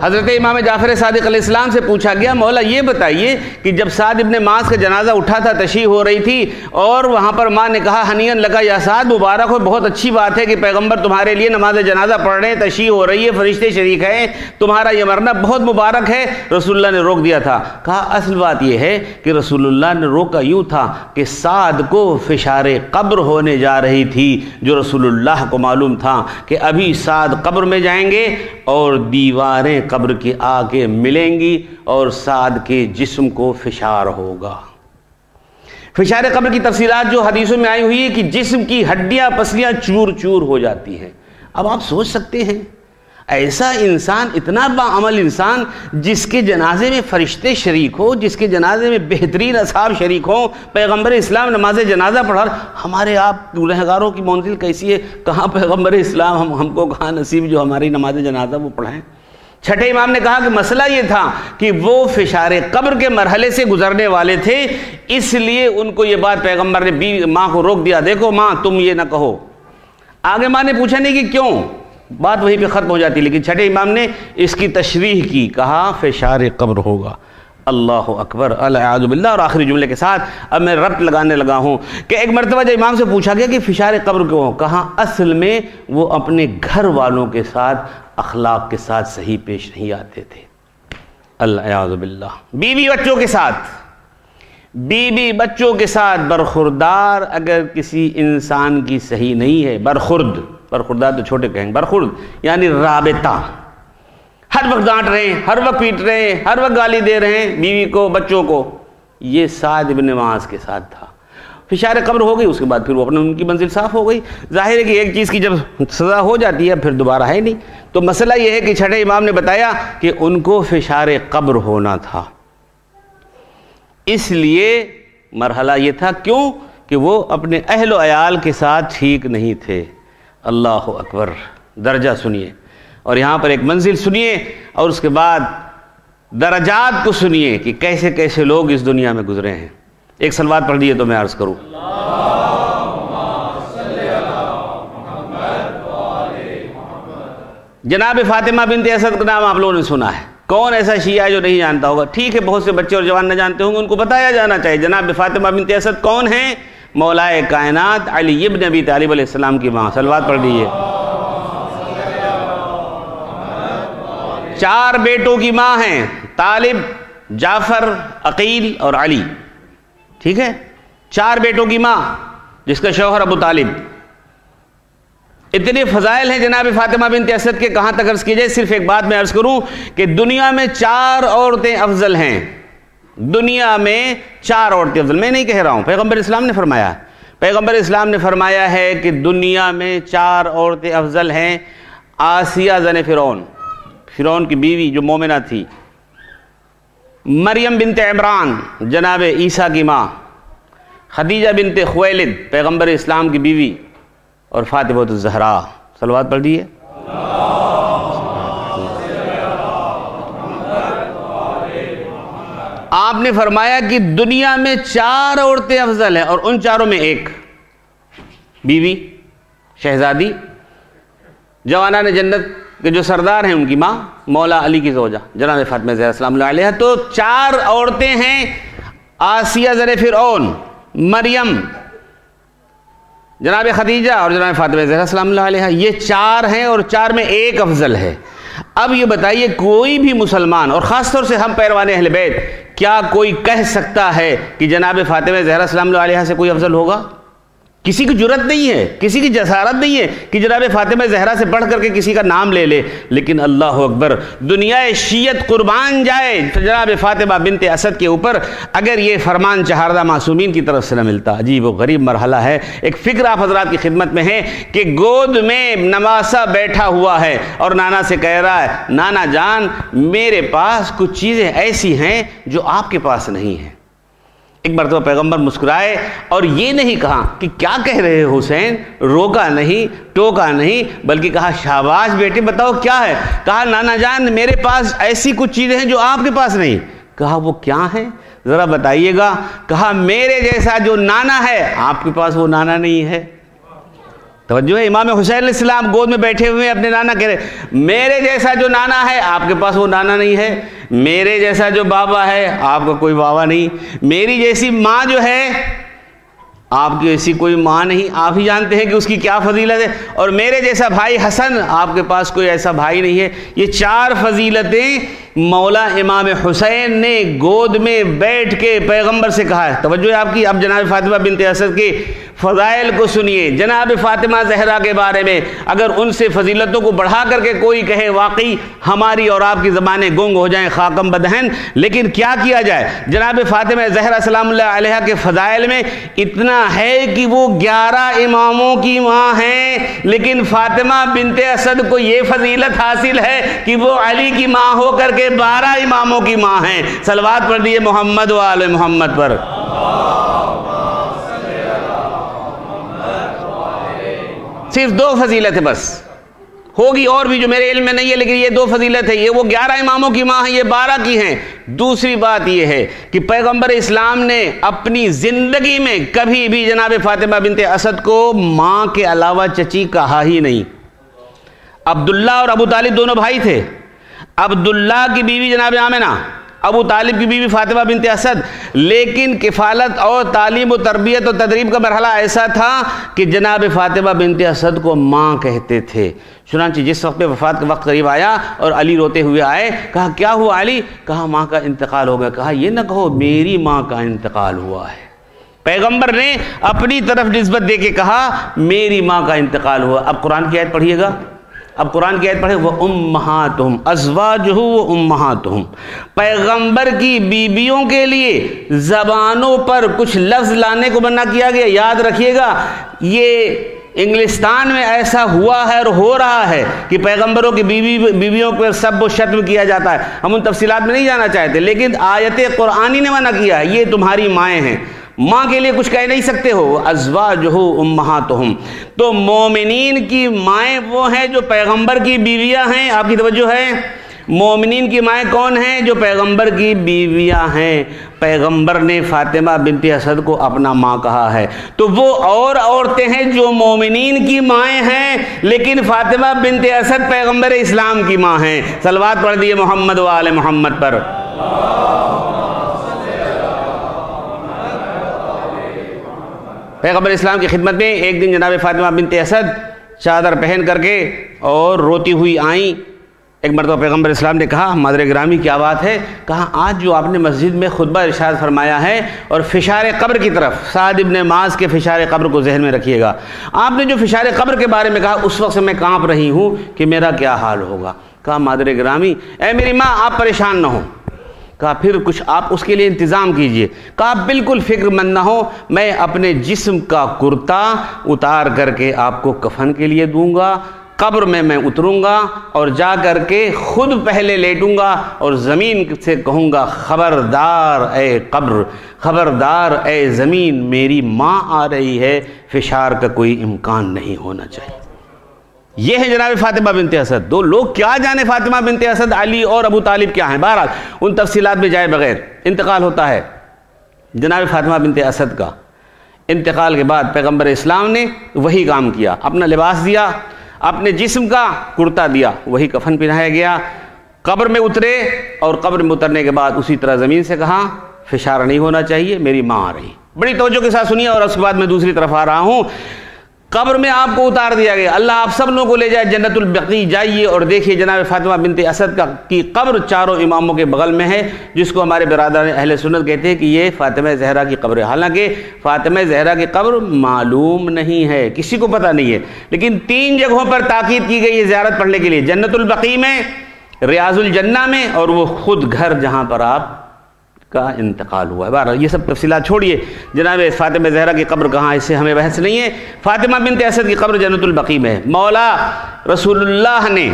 حضرت امام جعفر صادق علیہ السلام سے پوچھا گیا مولا یہ بتائیے کہ جب سعد ابن معاذ کا جنازہ اٹھا تھا، تشییع ہو رہی تھی، اور وہاں پر ماں نے کہا ہنیئن لگا یا سعد، مبارک ہو، بہت اچھی بات ہے کہ پیغمبر تمہارے لیے نماز جنازہ پڑھ رہے ہیں، تشییع ہو رہی ہے، فرشتے شریک ہیں، تمہارا یہ مرنا بہت مبارک ہے، رسول اللہ نے روک دیا تھا۔ کہا اصل بات یہ ہے کہ رسول اللہ نے روکا یوں تھا کہ سعد کو فشار قبر ہونے جا رہی تھی، جو رسول اللہ کو معلوم تھا کہ ابھی سعد قبر میں جائیں گے اور دیواریں قبر کی آ کے ملیں گی اور سعد کے جسم کو فشار ہوگا۔ فشار قبر کی تفصیلات جو حدیثوں میں آئی ہوئی ہے کہ جسم کی ہڈیاں پسلیاں چور چور ہو جاتی ہیں۔ اب آپ سوچ سکتے ہیں ایسا انسان، اتنا باعمل انسان، جس کے جنازے میں فرشتے شریک ہو، جس کے جنازے میں بہترین اصحاب شریک ہوں، پیغمبر اسلام نماز جنازہ پڑھا، ہمارے آپ گنہگاروں کی منزل کیسی ہے؟ کہاں پیغمبر اسلام ہم کو کہاں نصیب جو ہماری نماز جنازہ وہ پڑھائیں۔ چھٹے امام نے کہا کہ مسئلہ یہ تھا کہ وہ فشار قبر کے مرحلے سے گزرنے والے تھے، اس لیے ان کو یہ بات پیغمبر نے ماں کو روک دیا، دیکھو ماں تم یہ نہ کہو۔ آگے ماں نے پوچھا نہیں کہ کیوں، بات وہیں پہ ختم ہو جاتی، لیکن چھٹے امام نے اس کی تشریح کی، کہا فشار قبر ہوگا۔ اللہ اکبر، اعوذ باللہ۔ اور آخری جملے کے ساتھ اب میں ربط لگانے لگا ہوں کہ ایک مرتبہ جب امام سے پوچھا گیا کہ فشار قبر کیوں ہو، کہا اصل میں وہ اپنے گھر والوں کے ساتھ اخلاق کے ساتھ صحیح پیش نہیں آتے تھے۔ اللہ اعوذ باللہ۔ بیوی بچوں کے ساتھ، بیوی بچوں کے ساتھ برخوردار اگر کسی انسان کی صحیح نہیں ہے، برخوردار تو چھوٹے کہیں، برخورد یعنی رابطہ، ہر وقت ڈانٹ رہے ہیں، ہر وقت پیٹ رہے ہیں، ہر وقت گالی دے رہے ہیں بیوی کو، بچوں کو، یہ سعد ابن معاذ کے ساتھ تھا۔ فشار قبر ہو گئی، اس کے بعد پھر وہ اپنے ان کی منزل صاف ہو گئی۔ ظاہر ہے کہ ایک چیز کی جب سزا ہو جاتی ہے پھر دوبارہ ہے نہیں، تو مسئلہ یہ ہے کہ چھٹے امام نے بتایا کہ ان کو فشار قبر ہونا تھا، اس لیے مرحلہ یہ تھا، کیوں کہ وہ اپنے اہل و عیال کے ساتھ ٹھیک نہیں تھے۔ اللہ اکبر۔ درجہ سنیے، اور یہاں پر ایک منزل سنیے، اور اس کے بعد درجات کو سنیے کہ کیسے کیسے لوگ اس دنیا میں گزرے ہیں۔ ایک صلوات پڑھ دیئے تو میں عرض کروں۔ جناب فاطمہ بنت اسد کا نام آپ لوگوں نے سنا ہے، کون ایسا شیعہ ہے جو نہیں جانتا ہوگا؟ ٹھیک ہے، بہت سے بچے اور جوان نہ جانتے ہوں گے، ان کو بتایا جانا چاہیے۔ جناب فاطمہ بنت اسد کون ہیں؟ مولائے کائنات علی ابن ابی طالب علیہ السلام کی ماں۔ صلوات پڑھ دیجئے۔ 4 بیٹوں کی ماں ہیں، طالب، جعفر، عقیل اور علی، ٹھیک ہے؟ 4 بیٹوں کی ماں، جس کا شوہر ابو طالب۔ اتنے فضائل ہیں جناب فاطمہ بنت اسد کے، کہاں تک عرض کی جائے؟ صرف ایک بات میں عرض کروں کہ دنیا میں 4 عورتیں افضل ہیں، دنیا میں 4 عورتیں افضل، میں نہیں کہہ رہا ہوں، پیغمبر اسلام نے فرمایا ہے، پیغمبر اسلام نے فرمایا ہے کہ دنیا میں 4 عورتیں افضل ہیں۔ آسیہ زن فرعون کی بیوی جو مومنہ تھی، مریم بنت عمران جناب عیسیٰ کی ماں، خدیجہ بنت خویلد پیغمبر اسلام کی بیوی، اور فاطمہ الزہرا۔ صلوات پڑھ دیئے۔ آپ نے فرمایا کہ دنیا میں 4 عورتیں افضل ہیں، اور ان 4 میں ایک بیوی، شہزادی، جوانان جنت کے جو سردار ہیں ان کی ماں، مولا علی کی زوجہ جناب فاطمہ زہرا سلام اللہ علیہا۔ تو 4 عورتیں ہیں، آسیہ زر فرعون، مریم، جناب خدیجہ اور جناب فاطمہ زہرا سلام اللہ علیہا، یہ 4 ہیں اور 4 میں ایک افضل ہے۔ اب یہ بتائیے کوئی بھی مسلمان، اور خاص طور سے ہم پیروان اہل بیت، کیا کوئی کہہ سکتا ہے کہ جناب فاطمہ زہرا سلام اللہ علیہا سے کوئی افضل ہوگا؟ کسی کی جرت نہیں ہے، کسی کی جسارت نہیں ہے کہ جناب فاطمہ زہرا سے بڑھ کر کے کسی کا نام لے لے، لیکن اللہ اکبر، دنیا شیعت قربان جائے جناب فاطمہ بنت اسد کے اوپر اگر یہ فرمان چہاردہ معصومین کی طرف سے نہ ملتا۔ عجیب و غریب مرحلہ ہے۔ ایک فکر آپ حضرات کی خدمت میں ہے کہ گود میں نواسہ بیٹھا ہوا ہے اور نانا سے کہہ رہا ہے، نانا جان میرے پاس کچھ چیزیں ایسی ہیں جو آپ کے پاس نہیں ہیں۔ ایک مرتبہ پیغمبر مسکرائے اور یہ نہیں کہا کہ کیا کہہ رہے ہو حسین، روکا نہیں، ٹوکا نہیں، بلکہ کہا شاباش بیٹے بتاؤ کیا ہے؟ کہا نانا جان میرے پاس ایسی کچھ چیزیں ہیں جو آپ کے پاس نہیں۔ کہا وہ کیا ہیں ذرا بتائیے گا؟ کہا میرے جیسا جو نانا ہے آپ کے پاس وہ نانا نہیں ہے۔ توجہ ہے، امام حسین علیہ السلام گود میں بیٹھے ہوئے اپنے نانا کہہ رہے میرے جیسا جو نانا ہے آپ کے پاس وہ نانا نہیں ہے، میرے جیسا جو بابا ہے آپ کا کوئی بابا نہیں، میری جیسی ماں جو ہے آپ کی ایسی کوئی ماں نہیں، آپ ہی جانتے ہیں کہ اس کی کیا فضیلت ہے، اور میرے جیسا بھائی حسن آپ کے پاس کوئی ایسا بھائی نہیں ہے۔ یہ 4 فضیلتیں مولا امام حسین نے گود میں بیٹھ کے پیغمبر سے کہا ہے۔ توجہ ہے آپ کی۔ اب جناب فاطمہ بنت اسد کے فضائل کو سنیے۔ جناب فاطمہ زہرا کے بارے میں اگر ان سے فضیلتوں کو بڑھا کر کے کوئی کہے واقعی ہماری اور آپ کی زبانیں گنگ ہو جائیں خاکم بدہن، لیکن کیا کیا جائے؟ جناب فاطمہ زہرا سلام اللہ علیہا کے فضائل میں اتنا ہے کہ وہ 11 اماموں کی ماں ہیں، لیکن فاطمہ بنت اسد کو یہ فضیلت حاصل ہے کہ وہ علی کی ماں ہو کر کے 12 اماموں کی ماں ہیں۔ صلوات پڑھ دیئے محمد و آل محمد پر۔ صرف 2 فضیلت ہے، بس ہوگی اور بھی جو میرے علم میں نہیں ہے، لیکن یہ 2 فضیلت ہے۔ یہ وہ 11 اماموں کی ماں ہیں، یہ 12 کی ہیں۔ دوسری بات یہ ہے کہ پیغمبر اسلام نے اپنی زندگی میں کبھی بھی جناب فاطمہ بنت اسد کو ماں کے علاوہ چچی کہا ہی نہیں۔ عبداللہ اور ابو طالب دونوں بھائی تھے۔ عبداللہ کی بیوی جناب آمنہ، ابو طالب کی بیوی فاطمہ بنت اسد، لیکن کفالت اور تعلیم و تربیت و تدریب کا مرحلہ ایسا تھا کہ جناب فاطمہ بنت اسد کو ماں کہتے تھے۔ چنانچہ جس وقت پہ وفات کا وقت قریب آیا اور علی روتے ہوئے آئے، کہا کیا ہوا علی؟ کہا ماں کا انتقال ہو گیا۔ کہا یہ نہ کہو میری ماں کا انتقال ہوا ہے۔ پیغمبر نے اپنی طرف نسبت دے کے کہا میری ماں کا انتقال ہوا۔ اب قرآن کی آیت پڑھیے گا، اب قرآن کی آیت پڑھے وَأُمَّهَاتُهُمْ أَزْوَاجُهُ وَأُمَّهَاتُهُم۔ پیغمبر کی بیویوں کے لیے زبانوں پر کچھ لفظ لانے کو منع کیا گیا۔ یاد رکھیے گا، یہ انگلستان میں ایسا ہوا ہے اور ہو رہا ہے کہ پیغمبروں کی بیویوں پر سب و شتم کیا جاتا ہے۔ ہم ان تفصیلات میں نہیں جانا چاہتے، لیکن آیت قرآنی نے منع کیا ہے، یہ تمہاری مائیں ہیں، ماں کے لیے کچھ کہہ نہیں سکتے ہو۔ ازواجہ امہاتہم، تو مومنین کی مائیں وہ ہیں جو پیغمبر کی بیویاں ہیں۔ آپ کی توجہ ہے، مومنین کی مائیں کون ہیں؟ جو پیغمبر کی بیویاں ہیں۔ پیغمبر نے فاطمہ بنت اسد کو اپنا ماں کہا ہے، تو وہ اور عورتیں ہیں جو مومنین کی مائیں ہیں، لیکن فاطمہ بنت اسد پیغمبر اسلام کی ماں ہیں۔ صلوات پڑھ دیئے محمد و آل محمد پر۔ پیغمبر اسلام کی خدمت میں ایک دن جناب فاطمہ بنت اسد چادر پہن کر کے اور روتی ہوئی آئیں۔ ایک مرتبہ پیغمبر اسلام نے کہا مادر گرامی کیا بات ہے؟ کہا آج جو آپ نے مسجد میں خطبہ ارشاد فرمایا ہے اور فشار قبر کی طرف، سعد ابن معاذ کے فشار قبر کو ذہن میں رکھیے گا، آپ نے جو فشار قبر کے بارے میں کہا اس وقت سے میں کانپ رہی ہوں کہ میرا کیا حال ہوگا۔ کہا مادر گرامی اے میری ماں آپ پریشان نہ ہوں۔ کہا پھر کچھ آپ اس کے لیے انتظام کیجئے۔ کہا بالکل فکر مند نہ ہو، میں اپنے جسم کا کرتا اتار کر کے آپ کو کفن کے لیے دوں گا، قبر میں اتروں گا اور جا کر کے خود پہلے لیٹوں گا اور زمین سے کہوں گا خبردار اے قبر، خبردار اے زمین، میری ماں آ رہی ہے، فشار کا کوئی امکان نہیں ہونا چاہیے۔ یہ ہے جناب فاطمہ بنت اسد۔ دو لوگ کیا جانے فاطمہ بنت اسد علی اور ابو طالب کیا ہیں، بہرحال ان تفصیلات میں جائے بغیر انتقال ہوتا ہے جناب فاطمہ بنت اسد کا۔ انتقال کے بعد پیغمبر اسلام نے وہی کام کیا، اپنا لباس دیا، اپنے جسم کا کرتا دیا، وہی کفن پہنایا گیا، قبر میں اترے اور قبر میں اترنے کے بعد اسی طرح زمین سے کہا فشار نہیں ہونا چاہیے، میری ماں آ رہی۔ بڑی توجہ کے ساتھ سنیے اور اس کے بعد میں دوسری طرف آ رہا ہوں۔ قبر میں آپ کو اتار دیا گیا، اللہ آپ سب لوگوں کو لے جائے جنت البقیع، جائیے اور دیکھیے جناب فاطمہ بنت اسد کی قبر چاروں اماموں کے بغل میں ہے، جس کو ہمارے برادران اہل سنت کہتے ہیں کہ یہ فاطمہ زہرا کی قبر ہے۔ حالانکہ فاطمہ زہرا کی قبر معلوم نہیں ہے، کسی کو پتہ نہیں ہے، لیکن 3 جگہوں پر تاکید کی گئی ہے زیارت پڑھنے کے لیے، جنت البقیع میں، ریاض الجنہ میں، اور وہ خود گھر جہاں پر آپ کا انتقال ہوا ہے۔ بہرحال یہ سب تفصیلات چھوڑیے، جناب فاطمہ زہرا کی قبر کہاں، اس سے ہمیں بحث نہیں ہے۔ فاطمہ بنت اسد کی قبر جنت البقیع میں ہے۔ مولا رسول اللہ نے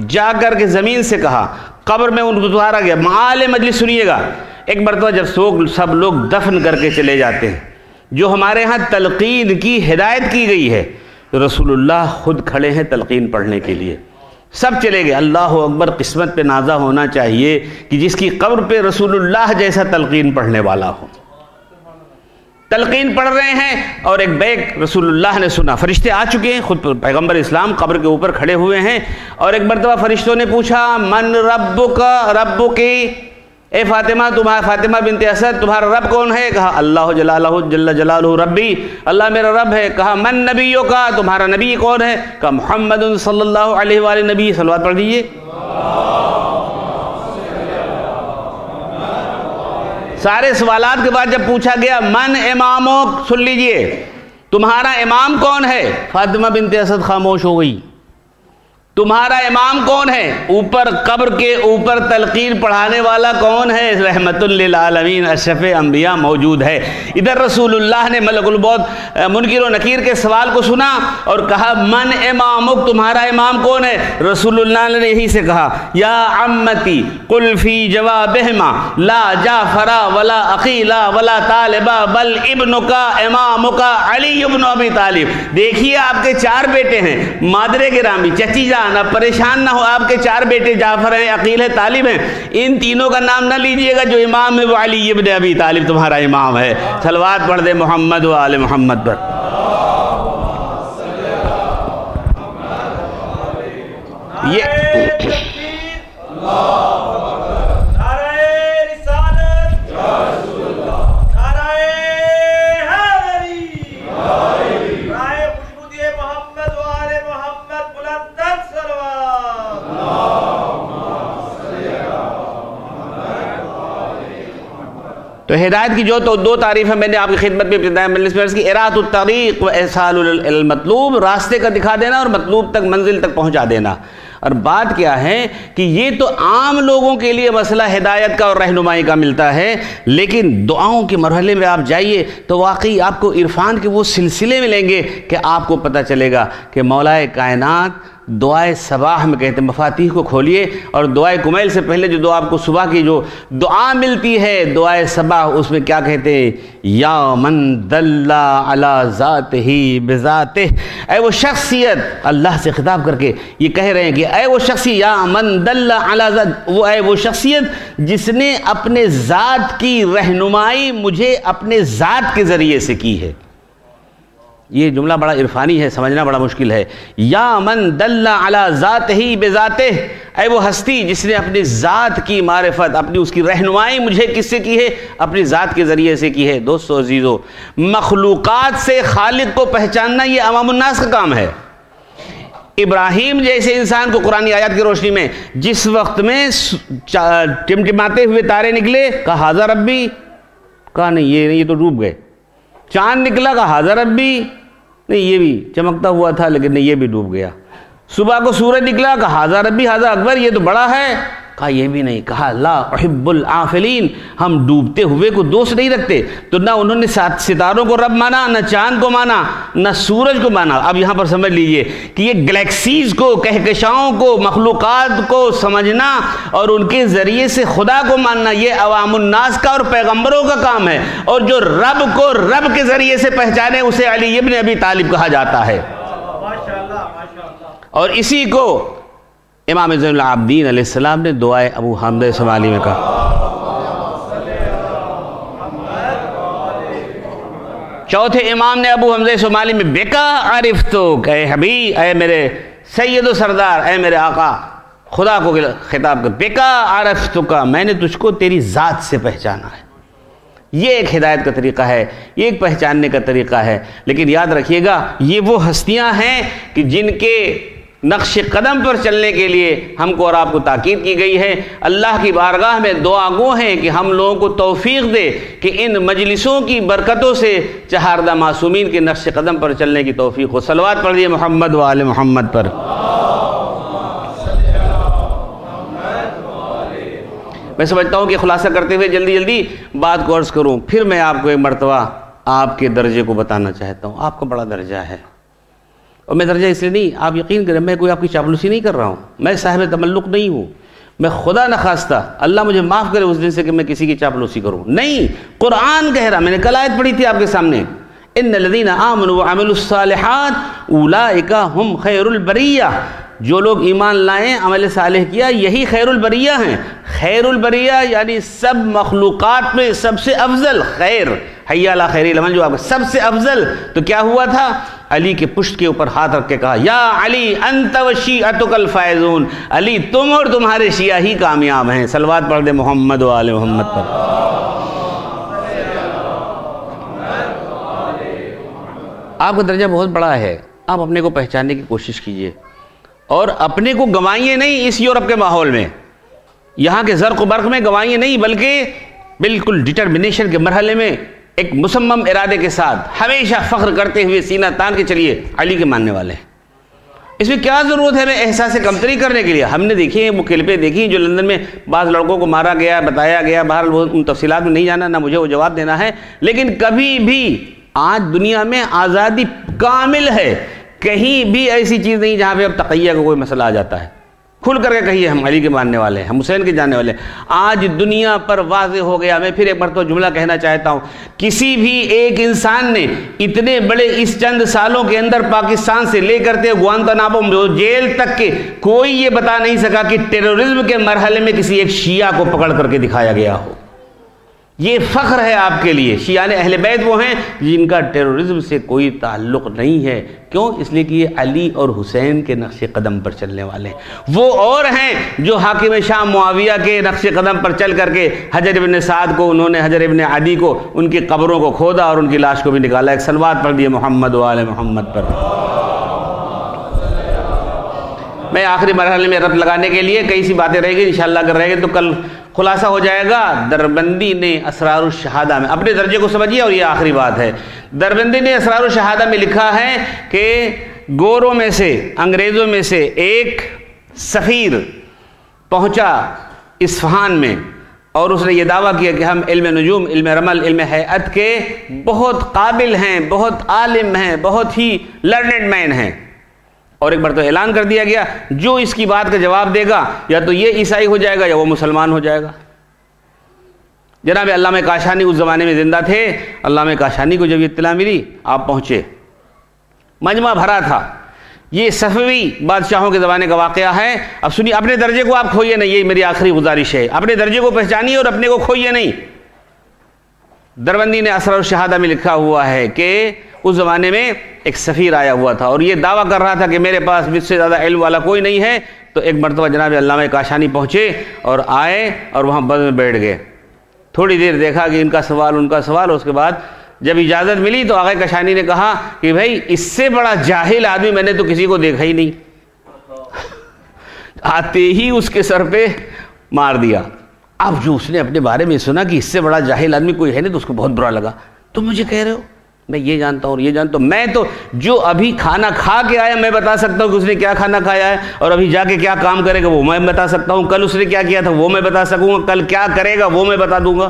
جا کر کے زمین سے کہا، قبر میں ان کو اتارا گیا۔ معال مجلس سنیے گا، ایک مرتبہ جب سب لوگ دفن کر کے چلے جاتے ہیں، جو ہمارے ہاں تلقین کی ہدایت کی گئی ہے، رسول اللہ خود کھڑے ہیں تلقین پڑھنے کے لیے، سب چلے گئے۔ اللہ اکبر، قسمت پہ نازا ہونا چاہیے کہ جس کی قبر پہ رسول اللہ جیسا تلقین پڑھنے والا ہو۔ تلقین پڑھ رہے ہیں اور ایک بیگ رسول اللہ نے سنا، فرشتے آ چکے ہیں، خود پیغمبر اسلام قبر کے اوپر کھڑے ہوئے ہیں، اور ایک مرتبہ فرشتوں نے پوچھا من ربک، ربکی، اے فاطمہ، فاطمہ بنت اسد تمہارا رب کون ہے؟ کہا اللہ جل جلالہ ربی، اللہ میرا رب ہے۔ کہا من نبیک، تمہارا نبی کون ہے؟ کہا محمد صلی اللہ علیہ وآلہ نبی، صلوات پڑھ دیجئے۔ سارے سوالات کے بعد جب پوچھا گیا من امامک، سن لیجئے تمہارا امام کون ہے؟ فاطمہ بنت اسد خاموش ہو گئی۔ تمہارا امام کون ہے؟ اوپر قبر کے اوپر تلقین پڑھانے والا کون ہے؟ رحمت للعالمین اشرف انبیاء موجود ہے۔ ادھر رسول اللہ نے ملک الموت منکر و نکیر کے سوال کو سنا اور کہا من امامک، تمہارا امام کون ہے؟ رسول اللہ نے یہی سے کہا یا عمتی قل فی جوابہما لا جعفر ولا عقیلا ولا طالبہ بل ابنک امامک علی ابن ابی طالب۔ دیکھیے آپ کے 4 بیٹے ہیں، مادر گرامی، چچی جان، اب پریشان نہ ہو، آپ کے 4 بیٹے جعفر ہیں، عقیل ہے، طالب ہیں، ان تینوں کا نام نہ لیجئے گا، جو امام ہے وہ علی ابن ابی طالب تمہارا امام ہے۔ صلوات پڑھ دے محمد و آل محمد پر۔ تو ہدایت کی جو تو 2 تعریفیں میں نے آپ کی خدمت میں ابتدائی مجلس میں عرض کی، اراۃ الطریق و ایصال المطلوب، راستے کا دکھا دینا اور مطلوب تک، منزل تک پہنچا دینا۔ اور بات کیا ہے کہ یہ تو عام لوگوں کے لیے مسئلہ ہدایت کا اور رہنمائی کا ملتا ہے، لیکن دعاؤں کے مرحلے میں آپ جائیے تو واقعی آپ کو عرفان کے وہ سلسلے ملیں گے کہ آپ کو پتہ چلے گا کہ مولا کائنات دعائے صباح میں کہتے ہیں، مفاتیح کو کھولیے اور دعائے کمیل سے پہلے جو دعا آپ کو صبح کی جو دعا ملتی ہے دعائے صباح، اس میں کیا کہتے ہیں؟ یا من دل علی ذاتہ بذاتہ، اے وہ شخصیت، اللہ سے خطاب کر کے یہ کہہ رہے ہیں کہ اے وہ شخصیت، یا من دل علی ذات، وہ اے وہ شخصیت جس نے اپنے ذات کی رہنمائی مجھے اپنے ذات کے ذریعے سے کی ہے۔ یہ جملہ بڑا عرفانی ہے، سمجھنا بڑا مشکل ہے۔ یا من دل علی ذاتہ بذاتہ، اے وہ ہستی جس نے اپنی ذات کی معرفت، اپنی اس کی رہنمائی مجھے کس سے کی ہے؟ اپنی ذات کے ذریعے سے کی ہے۔ دوستو عزیزو، مخلوقات سے خالق کو پہچاننا یہ عوام الناس کا کام ہے۔ ابراہیم جیسے انسان کو قرآنی آیات کی روشنی میں جس وقت میں ٹمٹماتے ہوئے تارے نکلے، کہا ھذا ربی، کہا نہیں یہ تو ڈوب گئے۔ چاند نکلا، کہا ھذا ربی، نہیں یہ بھی چمکتا ہوا تھا لیکن نہیں یہ بھی ڈوب گیا۔ صبح کو سورج نکلا، کہا ھذا ربی ھذا اکبر، یہ تو بڑا ہے، کہا یہ بھی نہیں، کہا لا احب العافلین، ہم ڈوبتے ہوئے کو دوست نہیں رکھتے۔ تو نہ انہوں نے ستاروں کو رب مانا، نہ چاند کو مانا، نہ سورج کو مانا۔ اب یہاں پر سمجھ لیجئے کہ یہ گلیکسیز کو، کہکشاؤں کو، مخلوقات کو سمجھنا اور ان کے ذریعے سے خدا کو ماننا یہ عوام الناس کا اور پیغمبروں کا کام ہے، اور جو رب کو رب کے ذریعے سے پہچانے اسے علی ابن ابی طالب کہا جاتا ہے۔ اور اسی کو امام زین العابدین علیہ السلام نے دعائے ابو حمزہ سمالی میں کہا۔ چوتھے امام نے ابو حمزہ سمالی میں بکا عرفتک، اے حبیب، اے میرے سید و سردار، اے میرے آقا، خدا کو خطاب کر، بکا عرفتک، میں نے تجھ کو تیری ذات سے پہچانا ہے۔ یہ ایک ہدایت کا طریقہ ہے، یہ ایک پہچاننے کا طریقہ ہے۔ لیکن یاد رکھیے گا یہ وہ ہستیاں ہیں کہ جن کے نقش قدم پر چلنے کے لیے ہم کو اور آپ کو تاکید کی گئی ہے۔ اللہ کی بارگاہ میں دعا گو ہیں کہ ہم لوگوں کو توفیق دے کہ ان مجلسوں کی برکتوں سے چہاردہ معصومین کے نقش قدم پر چلنے کی توفیق ہو۔ صلوات پڑھ دیے محمد و آل محمد پر۔ میں سمجھتا ہوں کہ خلاصہ کرتے ہوئے جلدی بات کو عرض کروں، پھر میں آپ کو ایک مرتبہ آپ کے درجے کو بتانا چاہتا ہوں۔ آپ کا بڑا درجہ ہے، اور میں درجہ اس لیے نہیں، آپ یقین کریں میں کوئی آپ کی چاپلوسی نہیں کر رہا ہوں، میں صاحب تملق نہیں ہوں، میں خدا نخواستہ، اللہ مجھے معاف کرے اس دن سے کہ میں کسی کی چاپلوسی کروں، نہیں، قرآن کہہ رہا، میں نے کل آیت پڑھی تھی آپ کے سامنے، ان الذین آمنوا وعملوا الصالحات اولئک هم خیر البریہ، جو لوگ ایمان لائیں، عمل صالح کیا، یہی خیر البریہ ہیں۔ خیر البریہ یعنی سب مخلوقات میں سب سے افضل، خیر حی علی خیر العمل جو آپ سب سے افضل، تو کیا ہوا تھا؟ علی کے پشت کے اوپر ہاتھ رکھ کے کہا یا علی انت و شیعتک الفائزون، علی تم اور تمہارے شیعہ ہی کامیاب ہیں۔ صلوات پڑھ دے محمد و آل محمد پر۔ آپ کا درجہ بہت بڑا ہے، آپ اپنے کو پہچاننے کی کوشش کیجئے اور اپنے کو گنوائیے نہیں اس یورپ کے ماحول میں، یہاں کے زرق و برق میں گنوائیے نہیں، بلکہ بالکل ڈٹرمنیشن کے مرحلے میں ایک مصمم ارادے کے ساتھ ہمیشہ فخر کرتے ہوئے سینہ تان کے چلیے علی کے ماننے والے ہیں۔ اس میں کیا ضرورت ہے ہمیں احساس کمتری کرنے کے لیے؟ ہم نے دیکھی ہیں وہ کلپیں دیکھی جو لندن میں بعض لڑکوں کو مارا گیا، بتایا گیا، بہرحال وہ ان تفصیلات میں نہیں جانا، نہ مجھے وہ جواب دینا ہے، لیکن کبھی بھی آج دنیا میں آزادی کامل ہے، کہیں بھی ایسی چیز نہیں جہاں پہ اب تقیہ کا کوئی مسئلہ آ جاتا ہے۔ کھل کر کے کہیے ہم علی کے ماننے والے ہیں، ہم حسین کے جاننے والے ہیں۔ آج دنیا پر واضح ہو گیا، میں پھر ایک مرتبہ جملہ کہنا چاہتا ہوں، کسی بھی ایک انسان نے اتنے بڑے اس چند سالوں کے اندر پاکستان سے لے کرتے گوانتانامو جیل تک کے کوئی یہ بتا نہیں سکا کہ ٹیرورزم کے مرحلے میں کسی ایک شیعہ کو پکڑ کر کے دکھایا گیا ہو۔ یہ فخر ہے آپ کے لیے، شیعہ اہل بیت وہ ہیں جن کا ٹیرورزم سے کوئی تعلق نہیں ہے۔ کیوں؟ اس لیے کہ یہ علی اور حسین کے نقش قدم پر چلنے والے ہیں۔ وہ اور ہیں جو حاکم شام معاویہ کے نقش قدم پر چل کر کے حجر ابن سعد کو، انہوں نے حجر ابن عدی کو، ان کی قبروں کو کھودا اور ان کی لاش کو بھی نکالا۔ ایک صلوات پڑھ دیے محمد و آل محمد پر۔ میں آخری مرحلے میں ربط لگانے کے لیے کئی سی باتیں رہ گئی، انشاءاللہ اگر رہ گئی تو کل خلاصہ ہو جائے گا۔ دربندی نے اسرار الشہادہ میں، اپنے درجے کو سمجھیے اور یہ آخری بات ہے، دربندی نے اسرار الشہادہ میں لکھا ہے کہ گوروں میں سے، انگریزوں میں سے ایک سفیر پہنچا اصفہان میں اور اس نے یہ دعویٰ کیا کہ ہم علم نجوم، علم رمل، علم ہیئت کے بہت قابل ہیں، بہت عالم ہیں، بہت ہی لرنڈ مین ہیں، اور ایک بار تو اعلان کر دیا گیا جو اس کی بات کا جواب دے گا یا تو یہ عیسائی ہو جائے گا یا وہ مسلمان ہو جائے گا۔ جناب علامہ کاشانی اس زمانے میں زندہ تھے، علامہ کاشانی کو جب یہ اطلاع ملی آپ پہنچے، مجمع بھرا تھا۔ یہ صفوی بادشاہوں کے زمانے کا واقعہ ہے۔ اب سنیے، اپنے درجے کو آپ کھوئیے نہیں، یہ میری آخری گزارش ہے، اپنے درجے کو پہچانیے اور اپنے کو کھوئیے نہیں۔ دربندی نے اسرار الشہادہ میں لکھا ہوا ہے کہ اس زمانے میں ایک سفیر آیا ہوا تھا اور یہ دعویٰ کر رہا تھا کہ میرے پاس مجھ سے زیادہ علم والا کوئی نہیں ہے۔ تو ایک مرتبہ جناب علامہ کاشانی پہنچے اور آئے اور وہاں بس میں بیٹھ گئے، تھوڑی دیر دیکھا کہ ان کا سوال ان کا سوال، اس کے بعد جب اجازت ملی تو آغا کاشانی نے کہا کہ بھائی اس سے بڑا جاہل آدمی میں نے تو کسی کو دیکھا ہی نہیں۔ آتے ہی اس کے سر پہ مار دیا۔ اب جو اس نے اپنے بارے میں سنا کہ اس سے بڑا جاہل آدمی کوئی ہے نہیں تو اس کو بہت برا لگا۔ تم مجھے کہہ رہے ہو میں یہ جانتا ہوں اور یہ جانتا ہوں، میں تو جو ابھی کھانا کھا کے آیا میں بتا سکتا ہوں کہ اس نے کیا کھانا کھایا ہے، اور ابھی جا کے کیا کام کرے گا وہ میں بتا سکتا ہوں، کل اس نے کیا کیا تھا وہ میں بتا سکوں گا، کل کیا کرے گا وہ میں بتا دوں گا۔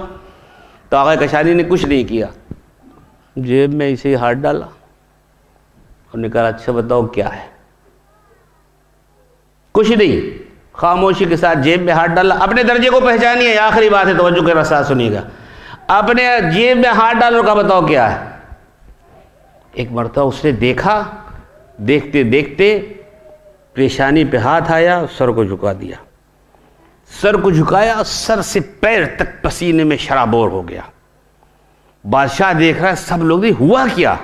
تو آغا کاشانی نے کچھ نہیں کیا، جیب میں اسے ہاتھ ڈالا اور نے کہا اچھا بتاؤ کیا ہے؟ کچھ نہیں، خاموشی کے ساتھ جیب میں ہاتھ ڈالا۔ اپنے درجے کو پہچانیے، آخری بات ہے، توجہ کے ساتھ سنیے گا۔ اپنے جیب میں ہاتھ ڈالو اور کہا بتاؤ کیا ہے؟ ایک مرتبہ اس نے دیکھا، دیکھتے دیکھتے پیشانی پہ ہاتھ آیا، سر کو جھکا دیا، سر کو جھکایا، سر سے پیر تک پسینے میں شرابور ہو گیا۔ بادشاہ دیکھ رہا ہے، سب لوگ بھی ہوا کیا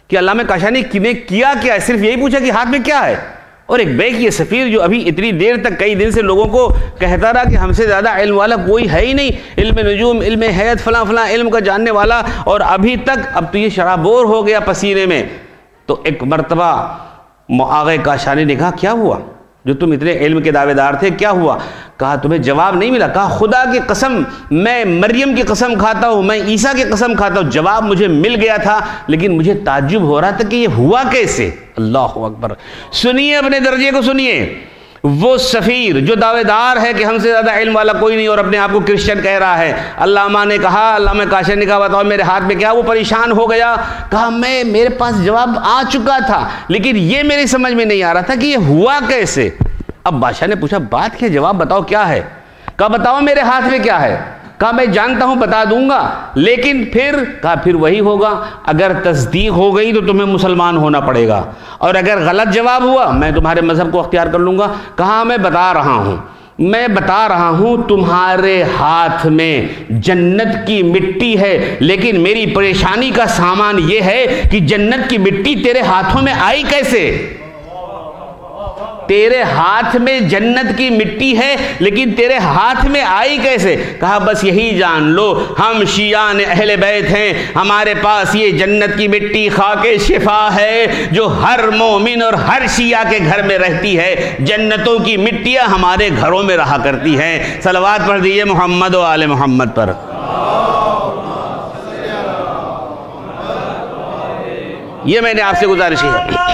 کہ علامہ کاشانی نے کیا کیا ہے، صرف یہی پوچھا کہ ہاتھ میں کیا ہے۔ اور ایک بیک یہ سفیر جو ابھی اتنی دیر تک کئی دن سے لوگوں کو کہتا رہا کہ ہم سے زیادہ علم والا کوئی ہے ہی نہیں، علم نجوم، علم ہیئت، فلاں فلاں علم کا جاننے والا، اور ابھی تک اب تو یہ شرابور ہو گیا پسینے میں۔ تو ایک مرتبہ آغا کاشانی نے کہا کیا ہوا جو تم اتنے علم کے دعوے دار تھے، کیا ہوا؟ کہا تمہیں جواب نہیں ملا؟ کہا خدا کی قسم میں مریم کی قسم کھاتا ہوں، میں عیسیٰ کی قسم کھاتا ہوں، جواب مجھے مل گیا تھا لیکن مجھے تعجب ہو رہا تھا کہ یہ ہوا کیسے۔ اللہ اکبر! سنیے، اپنے درجے کو سنیے۔ وہ سفیر جو دعوے دار ہے کہ ہم سے زیادہ علم والا کوئی نہیں اور اپنے آپ کو کرسچن کہہ رہا ہے، علامہ نے کہا، علامہ کاشانی نے کہا بتاؤ میرے ہاتھ میں کیا؟ وہ پریشان ہو گیا، کہا میرے پاس جواب آ چکا تھا لیکن یہ میری سمجھ میں نہیں آ رہا تھا کہ یہ ہوا کیسے۔ اب بادشاہ نے پوچھا بات کیا، جواب بتاؤ کیا ہے؟ کہا بتاؤ میرے ہاتھ میں کیا ہے؟ کہا میں جانتا ہوں، بتا دوں گا، لیکن پھر وہی ہوگا، اگر تصدیق ہو گئی تو تمہیں مسلمان ہونا پڑے گا، اور اگر غلط جواب ہوا میں تمہارے مذہب کو اختیار کر لوں گا۔ کہا میں بتا رہا ہوں، میں بتا رہا ہوں تمہارے ہاتھ میں جنت کی مٹی ہے، لیکن میری پریشانی کا سامان یہ ہے کہ جنت کی مٹی تیرے ہاتھوں میں آئی کیسے؟ تیرے ہاتھ میں جنت کی مٹی ہے لیکن تیرے ہاتھ میں آئی کیسے؟ کہا بس یہی جان لو، ہم شیعان اہل بیت ہیں، ہمارے پاس یہ جنت کی مٹی خاک شفا ہے جو ہر مومن اور ہر شیعہ کے گھر میں رہتی ہے۔ جنتوں کی مٹیاں ہمارے گھروں میں رہا کرتی ہیں۔ صلوات پڑھ دیجئے محمد و آل محمد پر۔ یہ میں نے آپ سے گزارش کی ہے۔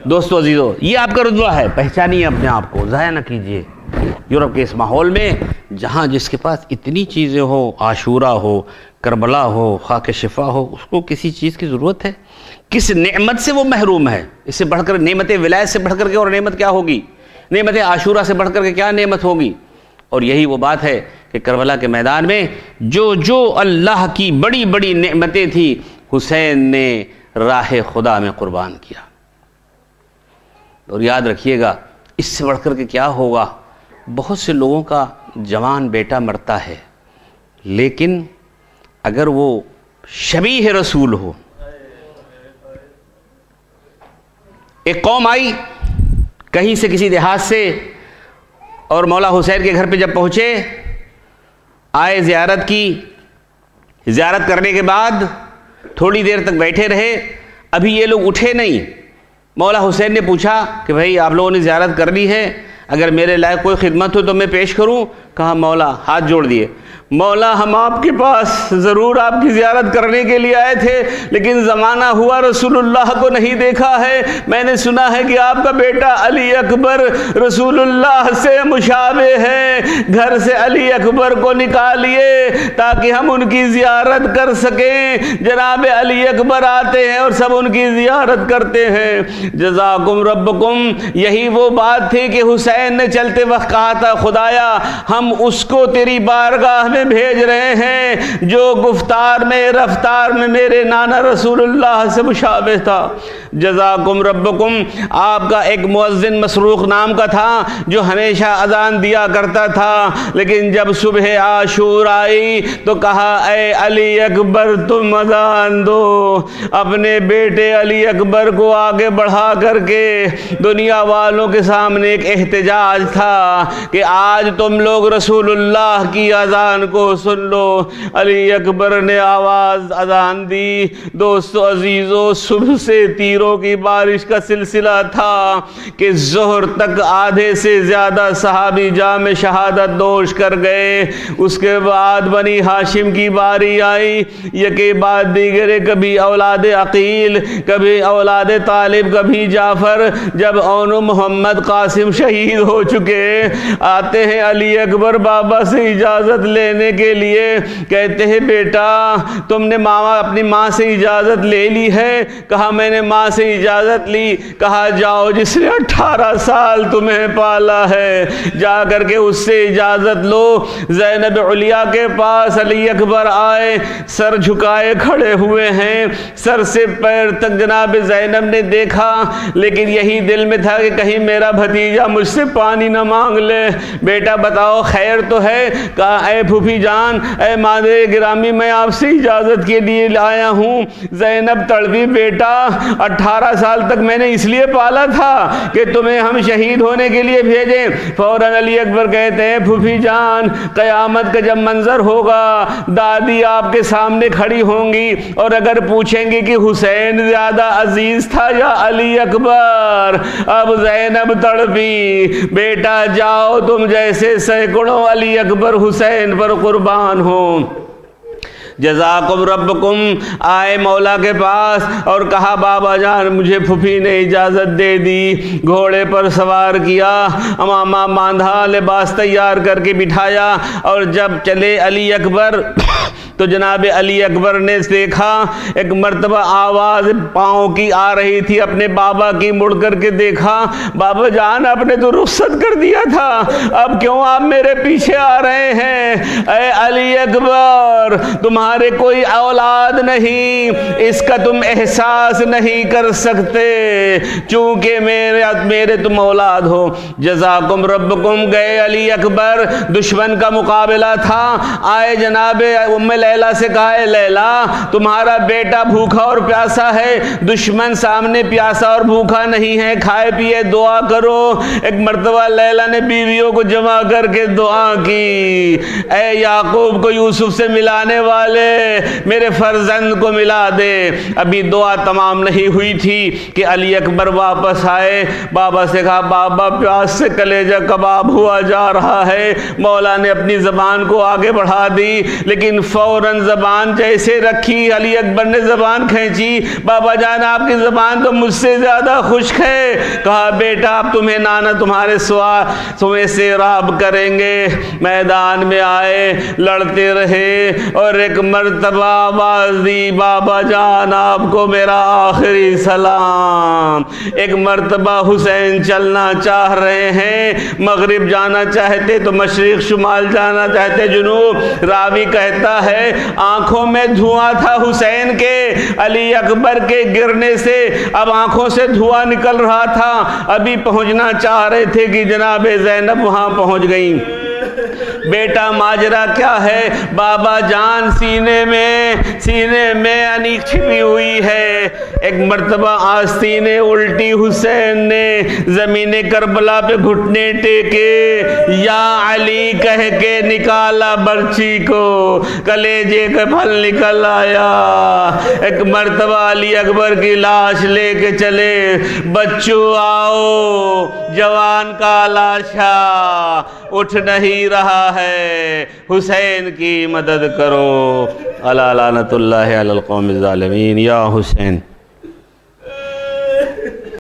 دوستو عزیزو، یہ آپ کا رتبہ ہے، پہچانیے اپنے آپ کو، ضائع نہ کیجیے۔ یورپ کے اس ماحول میں جہاں جس کے پاس اتنی چیزیں ہو، عاشورہ ہو، کربلا ہو، خاک شفا ہو، اس کو کسی چیز کی ضرورت ہے؟ کس نعمت سے وہ محروم ہے؟ اس سے بڑھ کر نعمت ولایت سے بڑھ کر کے اور نعمت کیا ہوگی؟ نعمت عاشورہ سے بڑھ کر کے کیا نعمت ہوگی؟ اور یہی وہ بات ہے کہ کربلا کے میدان میں جو اللہ کی بڑی بڑی نعمتیں تھیں، حسین نے راہ خدا میں قربان کیا۔ اور یاد رکھیے گا، اس سے بڑھ کر کے کیا ہوگا؟ بہت سے لوگوں کا جوان بیٹا مرتا ہے، لیکن اگر وہ شبیہ رسول ہو۔ ایک قوم آئی کہیں سے، کسی دیہات سے، اور مولا حسین کے گھر پہ جب پہنچے، آئے، زیارت کی۔ زیارت کرنے کے بعد تھوڑی دیر تک بیٹھے رہے، ابھی یہ لوگ اٹھے نہیں۔ مولا حسین نے پوچھا کہ بھئی آپ لوگوں نے زیارت کر لی ہے، اگر میرے لائق کوئی خدمت ہو تو میں پیش کروں؟ کہا مولا، ہاتھ جوڑ دیے، مولا ہم آپ کے پاس ضرور آپ کی زیارت کرنے کے لیے آئے تھے، لیکن زمانہ ہوا رسول اللہ کو نہیں دیکھا ہے۔ میں نے سنا ہے کہ آپ کا بیٹا علی اکبر رسول اللہ سے مشابہ ہے، گھر سے علی اکبر کو نکالیے تاکہ ہم ان کی زیارت کر سکیں۔ جناب علی اکبر آتے ہیں اور سب ان کی زیارت کرتے ہیں۔ جزاکم ربکم، یہی وہ بات تھی کہ حسین نے چلتے وقت کہا تھا، خدایا ہم اس کو تیری بارگاہ میں بھیج رہے ہیں جو گفتار میں، رفتار میں میرے نانا رسول اللہ سے مشابہ تھا۔ جزاکم ربکم، آپ کا ایک مؤذن مسروق نام کا تھا جو ہمیشہ اذان دیا کرتا تھا، لیکن جب صبح عاشور آئی تو کہا اے علی اکبر تم اذان دو۔ اپنے بیٹے علی اکبر کو آگے بڑھا کر کے دنیا والوں کے سامنے ایک احتجاج تھا کہ آج تم لوگ رسول اللہ کی اذان کو سن لو۔ علی اکبر نے آواز اذان دی۔ دوستو عزیزو، صبح سے تیروں کی بارش کا سلسلہ تھا کہ ظہر تک آدھے سے زیادہ صحابی جام شہادت نوش کر گئے۔ اس کے بعد بنی ہاشم کی باری آئی، یکے بعد دیگرے، کبھی اولاد عقیل، کبھی اولاد طالب، کبھی جعفر۔ جب اونو محمد قاسم شہید ہو چکے، آتے ہیں علی اکبر بابا سے اجازت لینے کے لیے، کہتے ہیں بیٹا تم نے ماما اپنی ماں سے اجازت لے لی ہے؟ کہا میں نے ماں سے اجازت لی۔ کہا جاؤ، جس نے 18 سال تمہیں پالا ہے جا کر کے اس سے اجازت لو۔ زینب علیہ کے پاس علی اکبر آئے، سر جھکائے کھڑے ہوئے ہیں، سر سے پیر تک جناب زینب نے دیکھا، لیکن یہی دل میں تھا کہ کہیں میرا بھتیجا مجھ سے پانی نہ مانگ لے۔ بیٹا بتاؤ خیر تو ہے؟ کہا اے پھوپھی جان، اے مادر گرامی، میں آپ سے اجازت کے لیے آیا ہوں۔ زینب تڑپی، بیٹا 18 سال تک میں نے اس لیے پالا تھا کہ تمہیں ہم شہید ہونے کے لیے بھیجیں۔ فوراً علی اکبر کہتے ہیں پھوپھی جان، قیامت کا جب منظر ہوگا دادی آپ کے سامنے کھڑی ہوں گی اور اگر پوچھیں گی کہ حسین زیادہ عزیز تھا یا علی اکبر؟ اب زینب تڑپی، بیٹا جاؤ تم جیسے سینکڑوں علی اکبر حسین پر قربان ہوں۔ جزاکم ربکم، آئے مولا کے پاس اور کہا بابا جان مجھے پھوپھی نے اجازت دے دی۔ گھوڑے پر سوار کیا، امامہ باندھا، لباس تیار کر کے بٹھایا، اور جب چلے علی اکبر تو جناب علی اکبر نے دیکھا ایک مرتبہ آواز پاؤں کی آ رہی تھی اپنے بابا کی، مڑ کر کے دیکھا، بابا جان آپ نے تو رخصت کر دیا تھا، اب کیوں آپ میرے پیچھے آ رہے ہیں؟ اے علی اکبر تمہارے کوئی اولاد نہیں، اس کا تم احساس نہیں کر سکتے، چونکہ میرے تم اولاد ہو، جزاکم ربکم۔ گئے علی اکبر، دشمن کا مقابلہ تھا، آئے جناب ام لیلہ سے کہا اے لیلہ تمہارا بیٹا بھوکا اور پیاسا ہے، دشمن سامنے پیاسا اور بھوکا نہیں ہے، کھائے پیے دعا کرو۔ ایک مرتبہ لیلہ نے بیویوں کو جمع کر کے دعا کی، اے یعقوب کو یوسف سے ملانے والے میرے فرزند کو ملا دے۔ ابھی دعا تمام نہیں ہوئی تھی کہ علی اکبر واپس آئے، بابا سے کہا بابا پیاس سے کلیجہ کباب ہوا جا رہا ہے۔ مولا نے اپنی زبان کو آگے بڑھا دی، لیکن فوراً زبان جیسے رکھی علی اکبر نے زبان کھینچی، بابا جان آپ کی زبان تو مجھ سے زیادہ خشک ہے۔ کہا بیٹا اب تمہیں نانا تمہارے سوا تمہیں سیراب کریں گے۔ میدان میں آئے، لڑتے رہے، اور ایک مرتبہ آواز دی بابا جان آپ کو میرا آخری سلام۔ ایک مرتبہ حسین چلنا چاہ رہے ہیں، مغرب جانا چاہتے تو مشرق، شمال جانا چاہتے جنوب۔ راوی کہتا ہے آنکھوں میں دھواں تھا حسین کے، علی اکبر کے گرنے سے اب آنکھوں سے دھواں نکل رہا تھا، ابھی پہنچنا چاہ رہے تھے کہ جناب زینب وہاں پہنچ گئیں۔ بیٹا ماجرا کیا ہے؟ بابا جان سینے میں انیک چھپی ہوئی ہے۔ ایک مرتبہ آستینیں الٹی، حسین نے زمین کربلا پہ گھٹنے ٹیکے، یا علی کہہ کے نکالا برچی کو، کلیجے کا پھل نکل آیا۔ ایک مرتبہ علی اکبر کی لاش لے کے چلے، بچوں آؤ، جوان کا لاشا اٹھ نہیں رہا ہے، حسین کی مدد کرو۔ الا لعنت اللہ علی القوم الظالمین۔ یا حسین